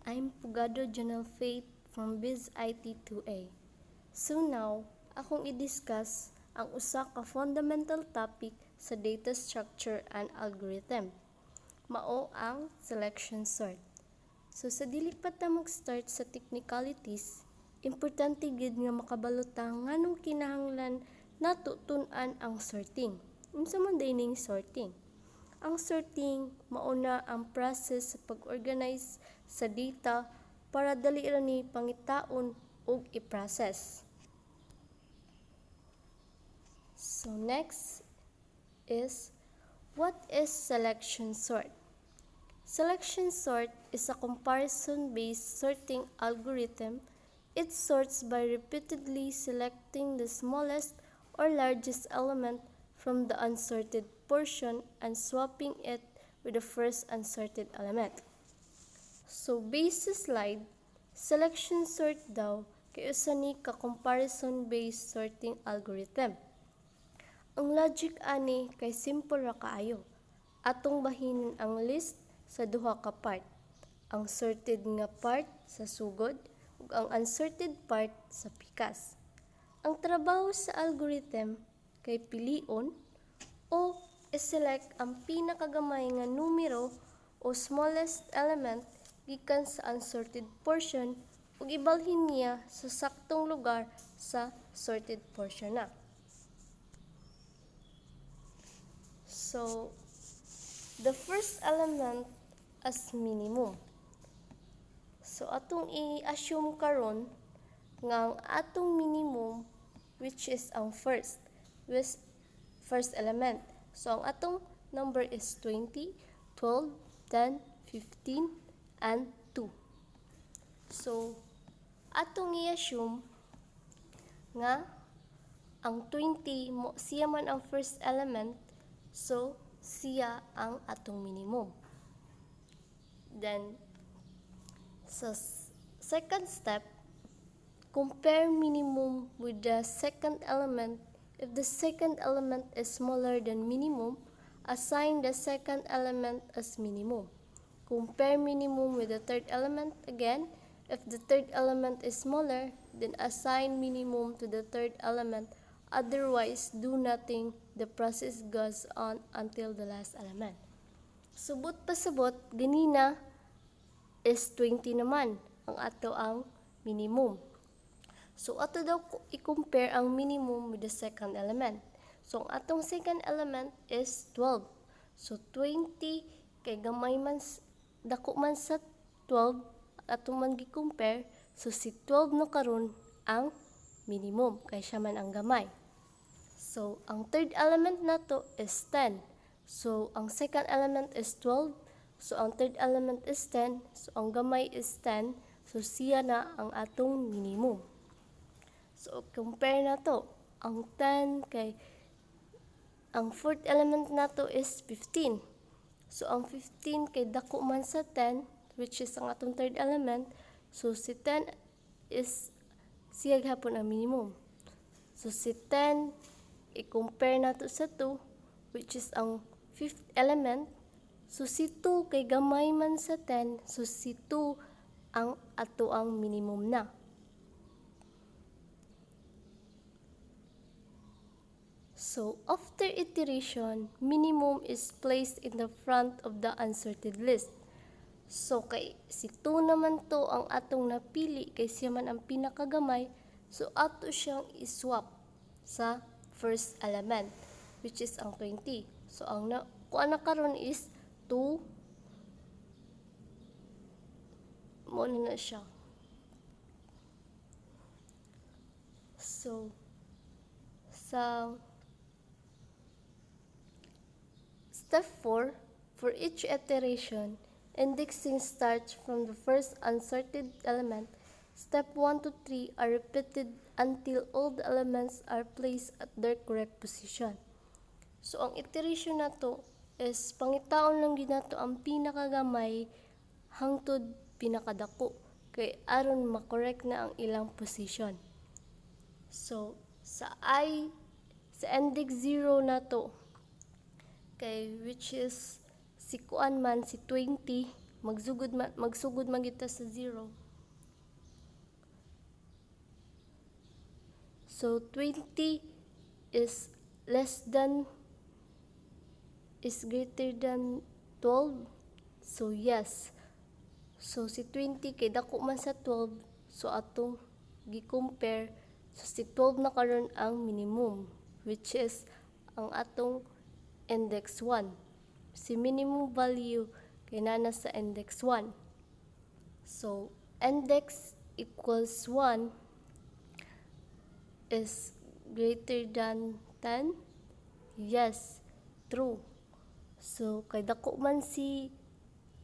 I'm Pugado Janelle Faith from Biz IT 2A. So now, akong i-discuss ang usa ka fundamental topic sa data structure and algorithm. Mao ang selection sort. So sa dili pa ta mag-start sa technicalities, importante gid nga makabalota nganong kinahanglan nato tun-an ang sorting. Unsa man dining sorting? Ang sorting mauna ang process sa pag-organize sa data para dali ra ni pangitaon ug i-process. So next is, what is selection sort? Selection sort is a comparison-based sorting algorithm. It sorts by repeatedly selecting the smallest or largest element from the unsorted portion and swapping it with the first unsorted element. So based sa slide, selection sort daw kay usa ni ka comparison-based sorting algorithm. Ang logic ani kay simple ra kaayo. Atong bahinon ang list sa duha ka part. Ang sorted nga part sa sugod ug ang unsorted part sa pikas. Ang trabaho sa algorithm kay pilion o i-select ang pinakagamay nga numero o smallest element gikan sa unsorted portion ug ibalhin niya sa saktong lugar sa sorted portion na. So, the first element as minimum. So, atong i-assume karon nga ang atong minimum, which is ang first element. So, ang atong number is 20, 12, 10, 15, and 2. So, atong i-assume nga ang 20 siya man ang first element, so siya ang atong minimum. Then, sa second step, compare minimum with the second element. If the second element is smaller than minimum, assign the second element as minimum. Compare minimum with the third element again. If the third element is smaller, then assign minimum to the third element. Otherwise, do nothing. The process goes on until the last element. Subot pa subot, ganina is 20 naman ang ato ang minimum. So, ato daw i-compare ang minimum with the second element. So, ang atong second element is 12. So, 20 kay gamay man, dako man sa 12, atong man gi-compare. So, si 12 no karon ang minimum kay siya man ang gamay. So, ang third element nato is 10. So, ang second element is 12. So, ang third element is 10. So, ang gamay is 10. So, siya na ang atong minimum. So, compare na to. Ang 10 kay ang fourth element nato is 15. So, ang 15 kay dako man sa 10, which is ang atong third element. So, si 10 is siya gihapon ang minimum. So, si 10 i-compare nato sa 2, which is ang fifth element. So, si 2 kay gamay man sa 10. So, si 2 ang ato ang minimum na. So, after iteration, minimum is placed in the front of the unsorted list. So, kay si 2 naman to ang atong napili kay siya man ang pinakagamay. So, ato siyang iswap sa first element, which is ang 20. So, ang kuan na karon is 2. Muna na siya. So, sa step 4, for each iteration, indexing starts from the first unsorted element. Step 1 to 3 are repeated until all the elements are placed at their correct position. So, ang iteration na to is pangitaon lang din nato ang pinakagamay hangtod pinakadako kay aron makorek na ang ilang position. So, sa index 0 na to, kay which is si kuan man si 20 magsugod man kita sa 0. So 20 is greater than 12. So yes. So si 20 kay dako man sa 12, so atong gi-compare, so si 12 na karon ang minimum, which is ang atong index 1. Si minimum value kay nana sa index 1. So index equals 1 is greater than 10. Yes, true. So kay dako man si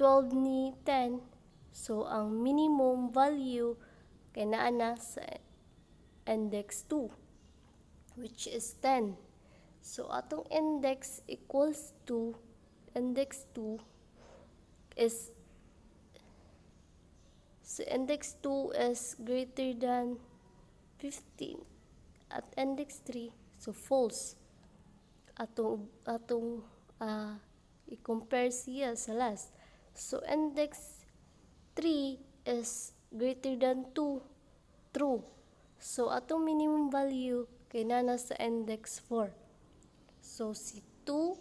12 ni 10, so ang minimum value kay naa na sa index 2, which is 10. So atong index equals to index 2 is index 2 is greater than 15 at index 3, so false. Atong i-compare siya sa last. So index 3 is greater than 2, true. So atong minimum value kay nana sa index 4. So si 2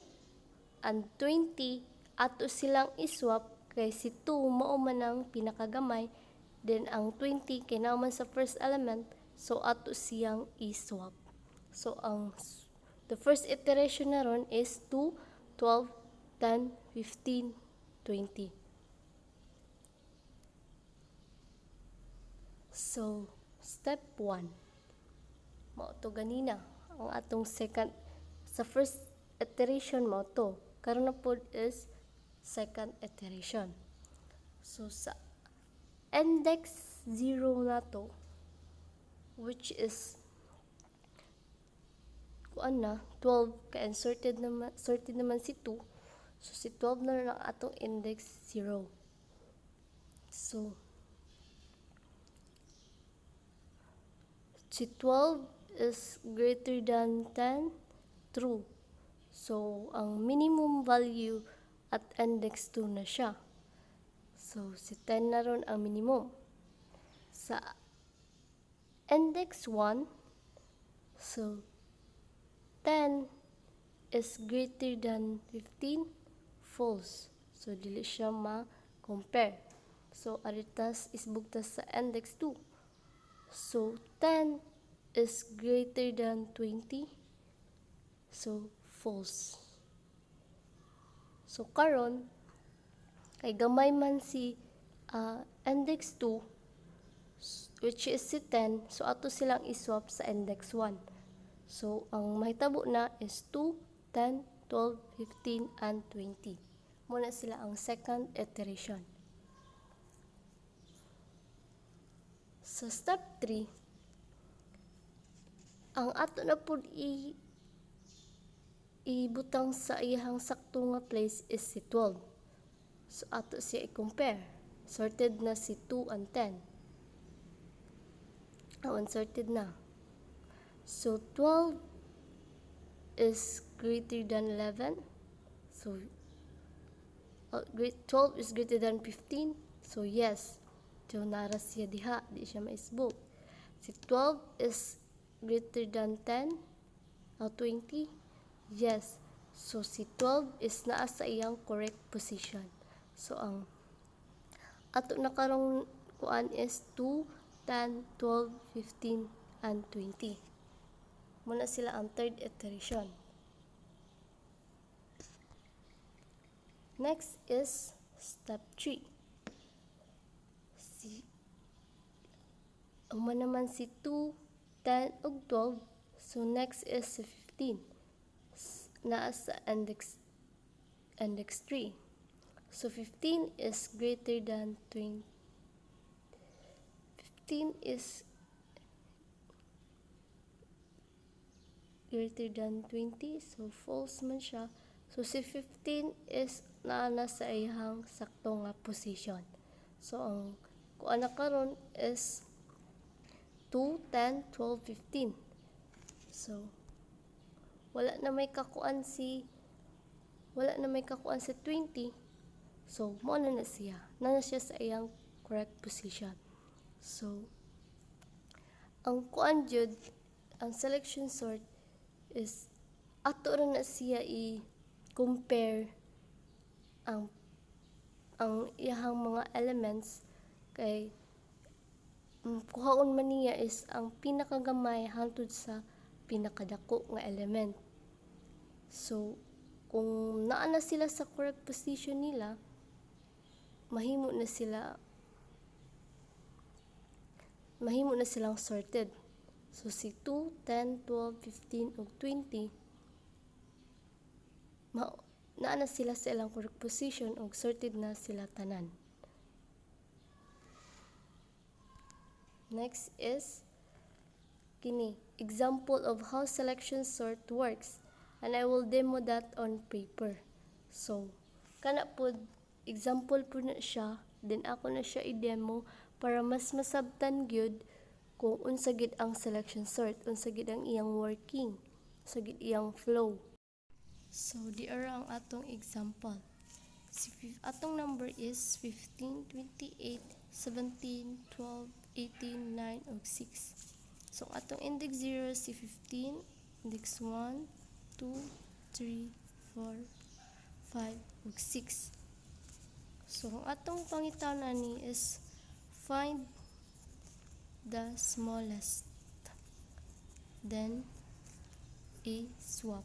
and 20 ato silang iswap kay si 2 mao man ang pinakagamay, then ang 20 kay naa man sa first element, so ato siyang iswap. So the first iteration na ron is 2, 12, 10, 15, 20. So, step 1. Mao to ganina. Ang atong second, sa first iteration mao to. Karon na pod is second iteration. So, sa index 0 na to, which is 12, kaya sorted naman si 2. So, si 12 na rin ang atong index 0. So, si 12 is greater than 10, true. So, ang minimum value at index 2 na siya. So, si 10 na ron ang minimum. Sa index 1, so 10 is greater than 15, false. So, dili siya ma-compare. So, aritas is bugtas sa index 2. So, 10 is greater than 20. So, false. So, karon kay gamay man si index 2, which is si 10, so ato silang iswap sa index 1. So, ang mahitabo na is 2, 10, 12, 15, and 20. Muna sila ang second iteration. Sa step 3, ang ato na po ibutang sa iyang sakto nga place is si 12. So, ato siya i-compare. Sorted na si 2 and 10. Unsorted na. So, 12 is greater than 11. So, 12 is greater than 15. So, yes. So, nara siya diha. Di siya maisbog. Si 12 is greater than 10. 20. Yes. So, si 12 is naa sa iyang correct position. So, ang ato na karong kuan is 2, 10, 12, 15, and 20. Muna sila ang third iteration. Next is step 3. Uma naman si 2, 10, ug 12. So next is si 15. Naa sa index 3. So 15 is greater than 20. 15 is greater than 20, so false man siya. So si 15 is naa sa iyang sakto nga position. So ang kuan na karon is 2, 10, 12, 15. So wala na may kakuan si 20. So, mo na siya. Na siya sa iyang correct position. So, ang kuan jud, ang selection sort is ato na siya i-compare ang iyahang mga elements kay kuhaon man niya is ang pinakagamay hangtod sa pinakadako nga element. So, kung naa na sila sa correct position nila, mahimo na silang sorted. So, si 2, 10, 12, 15, ug 20, naa na sila sa ilang correct position ug sorted na sila tanan. Next is kini, example of how selection sort works. And I will demo that on paper. So, kana pod example po na siya, then ako na siya i-demo para mas masabtan gyud kung unsa gid ang selection sort, unsa gid ang iyang working, unsa gid iyang flow. So, di ara ang atong example. Atong number is 15, 28, 17, 12, 18, 9, ug 6. So, atong index 0 si 15, index 1, 2, 3, 4, 5, ug 6. So, ang atong pangitaw-an ni is find the smallest, then a swap.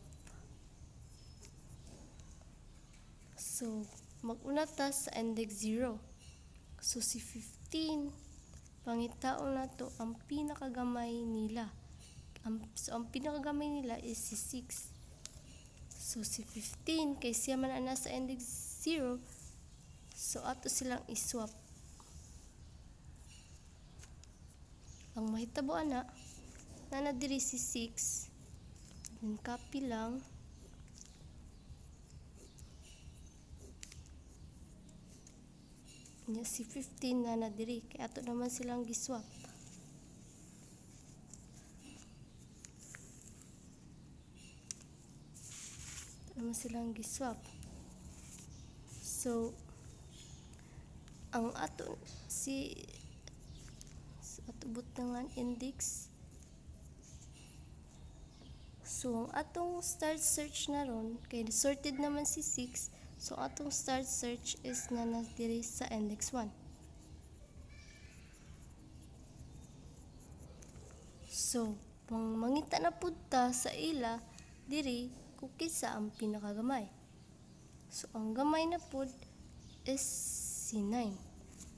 So, mag-una ta sa index 0. So, si 15, pangitaon na to ang pinakagamay nila. Ang pinakagamay nila is si 6. So, si 15, kay siya man ana sa index 0, so ato silang iswap. Ang mahitabo ana, na diri si 6, then copy lang. Nya si 15 na diri, kay ato naman silang giswap. So, ang ato butangan index. So, ang atong start search na ron, kay sorted naman si 6, so atong start search is na diri sa index 1. So, mangita na pud ta sa ila diri kung kinsa ang pinakagamay. So, ang gamay na pud is si 9.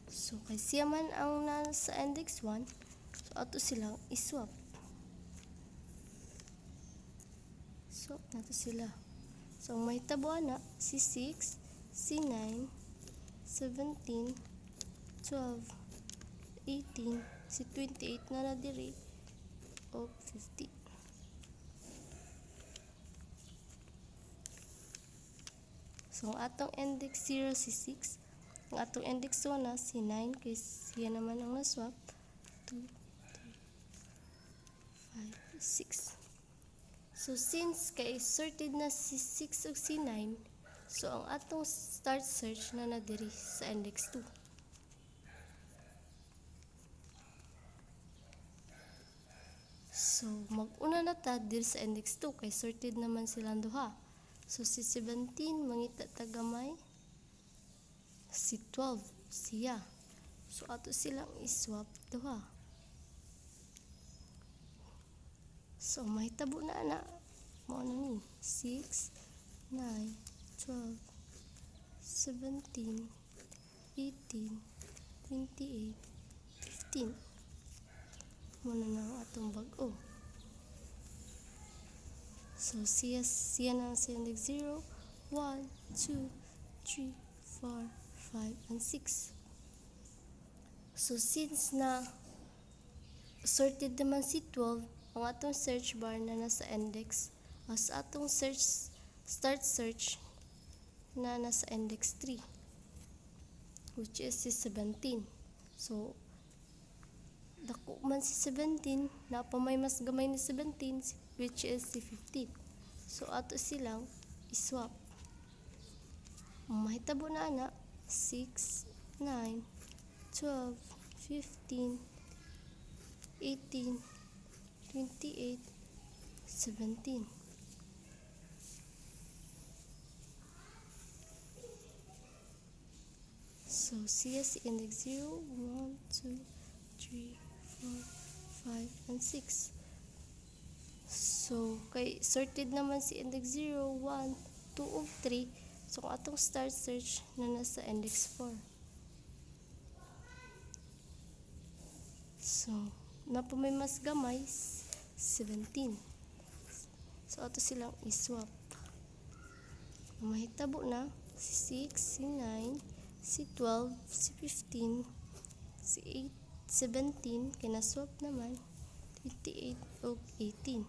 So, kay siya man ang nasa index 1, so ato silang iswap. Swap nato sila. So, ang mahitabo na si 6, si 9, 17, 12, 18, si 28 na diri, o 50. So, ang atong index 0 si 6, ang atong index 1 na si 9, kay siya naman ang naswap, 2, 3, 5, 6. So, since kay sorted na si 6 ug si 9, so ang atong start search na diri sa index 2. So, mag-una na ta diri sa index 2 kay sorted naman silang duha. So, si 17 mangita ta gamay, si 12 siya. So, ato silang iswap duha. So, mahitabo na ana. Mao na ni 6, 9, 12, 17, 18, 28, 15. Muna na ang atong bag-o. So, siya na sa index 0, 1, 2, 3, 4, 5, and 6. So, since na sorted naman si 12, ang atong search bar na nasa index, as atong start search na nasa index 3, which is si 17. So, dako man si 17, napamay mas gamay ni 17, which is si 15. So, ato silang iswap. Mahitabo na ana, 6, 9, 12, 15, 18, 28, 17. So, siya si index 0, 1, 2, 3, 4, 5, and 6. So, kay sorted naman si index 0, 1, 2, ug 3. So, kung atong start search na nasa index 4. So, napo may mas gamay, 17. So, ato silang iswap. Mahitabo na si 6, si 9, si 12, si 15, si 8, 17, kinaswap naman, 28 o 18.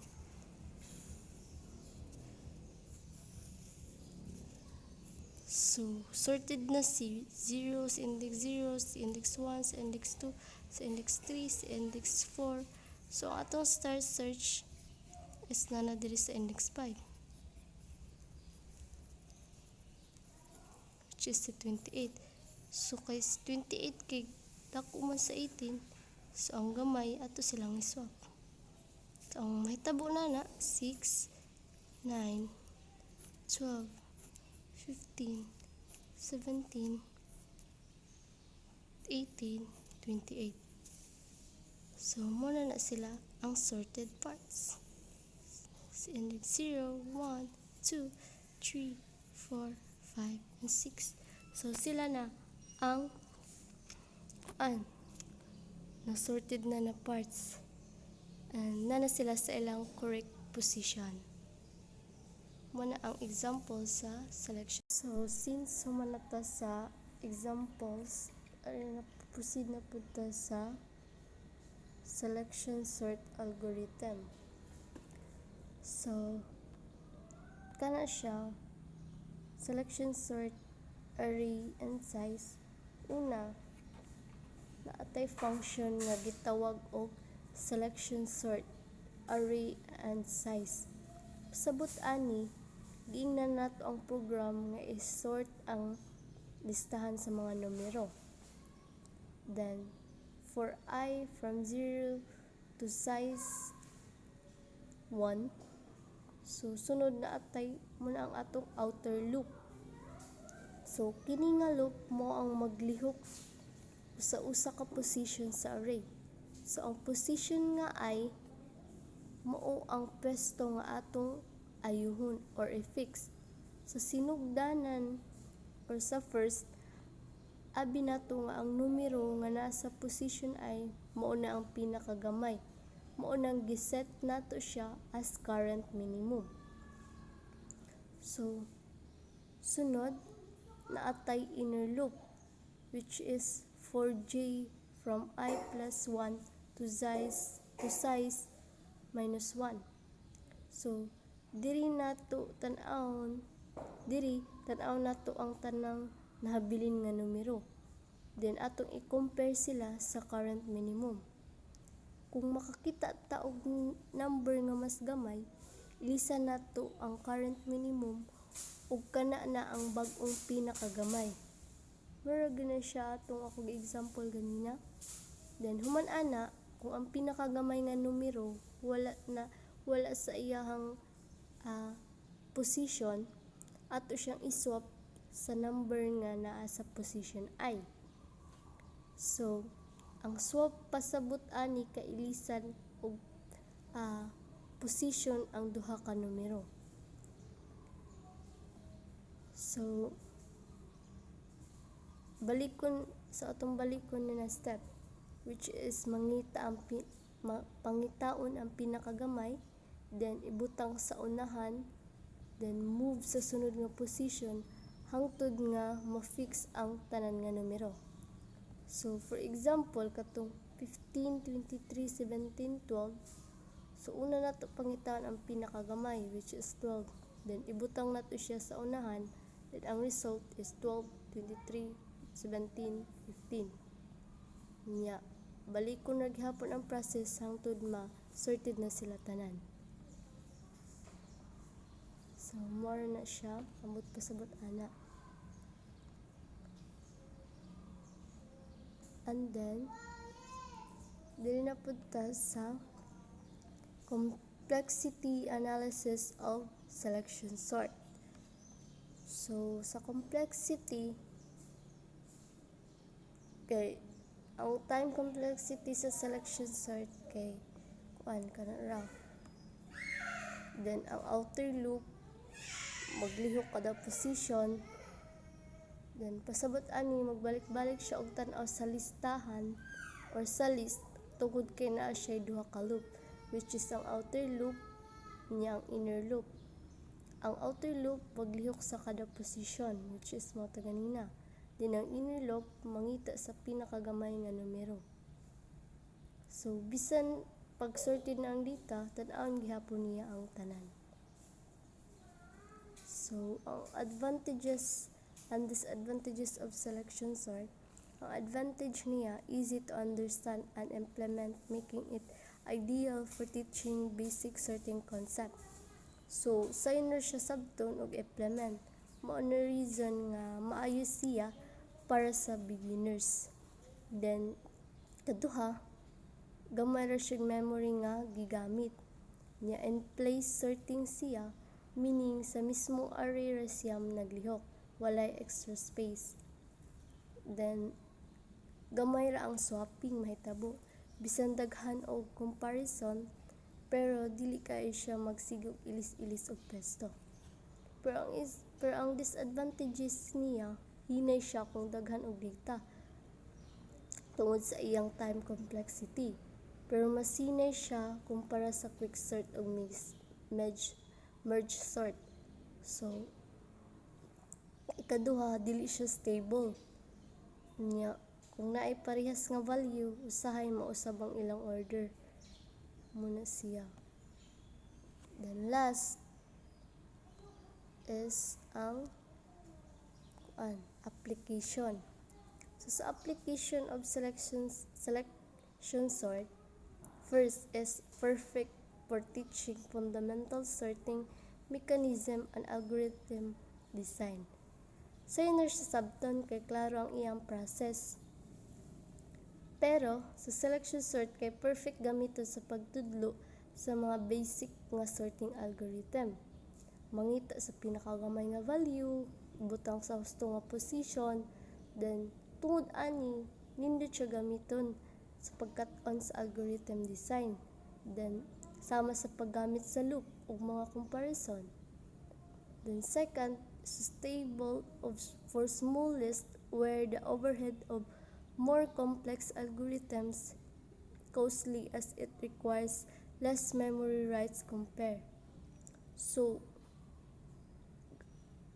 So, sorted na si 0, si index 0, si index 1, si index 2, si index 3, si index 4. So, atong start search is na diri sa index 5. Which is si 28. So, kay 28 kay dako man sa 18. So, ang gamay ato silang iswap. So, ang mahitabo na 6, 9, 12, 15, 17, 18, 28. So, muna na sila ang sorted parts. Si index 0, 1, 2, 3, 4, 5, and 6. So, sila na ang na-sorted na parts. And na sila sa ilang correct position. Muna ang example sa selection. So, since humanata sa examples, proceed na punta sa selection sort algorithm. So, kana siya, selection sort, array, and size. Una, naatay function nga gitawag og selection sort, array, and size. Sabot ani, giingnan nato ang program nga i-sort ang listahan sa mga numero. Then, for I from 0 to size 1, so sunod na atay muna ang atong outer loop. So, kini nga loop mo ang maglihok sa usa ka position sa array. So, ang position nga ay mao ang pwesto nga atong ayuhon or i-fix. Sa sinugdanan or sa first, abi nato nga ang numero nga nasa position ay mao na ang pinakagamay. Mao nang giset nato siya as current minimum. So, sunod, naatay inner loop, which is for j from I plus 1 to size minus 1. So, diri tan-aw nato ang tanang nahabilin nga numero. Then, atong i-compare sila sa current minimum. Kung makakita ta og number nga mas gamay, ilisa nato ang current minimum ug kana na ang bag-ong pinakagamay. Mura gina siya atong akong example ganina. Then human ana kung ang pinakagamay nga numero wala sa iyahang position, ato siyang iswap sa number nga naa sa position I. So, ang swap pasabot ani ka ilisan og position ang duha ka numero. So, balikon na step, which is pangitaon ang pinakagamay, then ibutang sa unahan, then move sa sunod nga position hangtod nga ma-fix ang tanan nga numero. So, for example, katong 15, 23, 17, 12. So, una nato pangitaan ang pinakagamay, which is 12. Then, ibutang nato siya sa unahan. Then, ang result is 12, 23, 17, 15. Nya, balik ko naghapon ang process hangtod sorted na sila tanan. So, more na siya. Ambot pasabot ana. And then, dili na pud ta sa complexity analysis of selection sort. So, sa complexity, kay ang time complexity sa selection sort kay kuan kana ra. Then, ang outer loop, maglihok kada position. Then, pasabot ani, magbalik-balik siya og tan-aw sa listahan or sa list tungod kay naa siya duha ka loop, which is ang outer loop niya ang inner loop. Ang outer loop maglihok sa kada position, which is mo ta ganina. Then ang inner loop mangita sa pinakagamay nga numero. So bisan pag sorted na ang data, tan-awon gihapon niya ang tanan. So ang advantages and disadvantages of selection sort. Ang advantage niya, easy to understand and implement, making it ideal for teaching basic sorting concept. So, sayon na siya sabton og implement. Mao na reason nga maayo siya para sa beginners. Then, kaduha, gamay ra siya memory nga gigamit. Nya in place sorting siya, meaning sa mismong array ra siya naglihok, walay extra space. Then, gamay ra ang swapping mahitabo. Bisan daghan og comparison, pero dili kay siya magsigog ilis-ilis og pwesto. Pero ang disadvantages niya, hinay siya kung daghan og data tungod sa iyang time complexity. Pero masinay siya kumpara sa quick sort o merge sort. So, ikaduha, dili siya stable. Nya, kung naay parehas nga value, usahay mausab ang ilang order. Muna siya. Then last is ang application. So sa application of selection sort, first is perfect for teaching fundamental sorting mechanism and algorithm design. Sa inner sabton kay klaro ang iyang process. Pero sa selection sort kay perfect gamiton sa pagtudlo sa mga basic nga sorting algorithm. Mangita sa pinakagamay nga value, butang sa husto nga position, then tungod ani nindot siya gamiton sa pagkat-on sa algorithm design. Then sama sa paggamit sa loop ug mga comparison. Then second, stable for small list where the overhead of more complex algorithms costly as it requires less memory writes compare. So,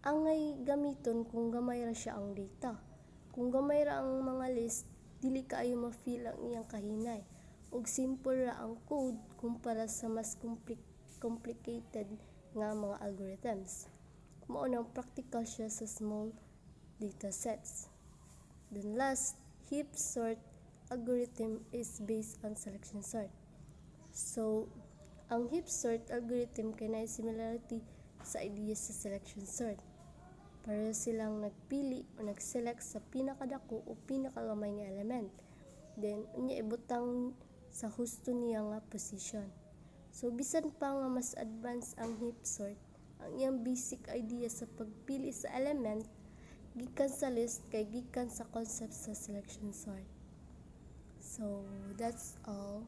angay gamiton kung gamay ra siya ang data. Kung gamay ra ang mga list, dili kaayo ma-feel ang iyang kahinay. Ug simple ra ang code kumpara sa mas complicated nga mga algorithms. Mao nang practical siya sa small data sets. Then last, heap sort algorithm is based on selection sort. So, ang heap sort algorithm kay naay similarity sa idea sa selection sort. Para silang nagpili o nag-select sa pinakadako o pinakagamay nga element. Then, unya ibutang sa husto niya nga position. So, bisan pa nga mas advanced ang heap sort, ang iyang basic idea sa pagpili sa element gikan sa list kay gikan sa concept sa selection sort. So, that's all.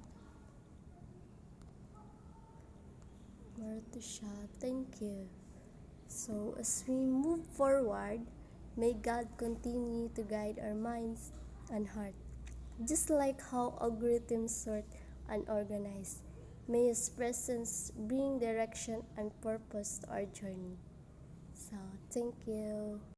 Martusha, thank you. So, as we move forward, may God continue to guide our minds and heart. Just like how algorithms sort and organize, may His presence bring direction and purpose to our journey. So, thank you.